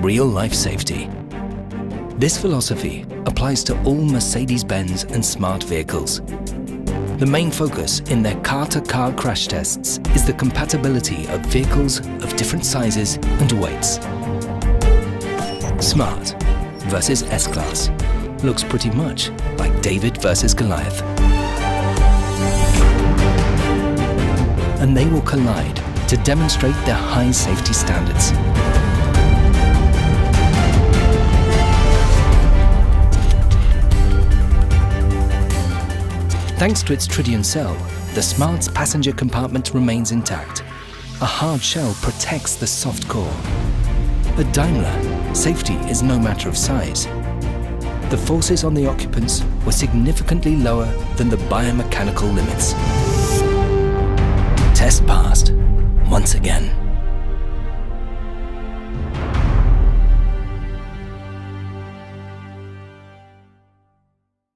real-life safety. This philosophy applies to all Mercedes-Benz and smart vehicles. The main focus in their car-to-car crash tests is the compatibility of vehicles of different sizes and weights. Smart versus S-Class looks pretty much like David versus Goliath. And they will collide to demonstrate their high safety standards. Thanks to its tritium cell, the Smart's passenger compartment remains intact. A hard shell protects the soft core. At Daimler, safety is no matter of size. The forces on the occupants were significantly lower than the biomechanical limits. Test passed once again.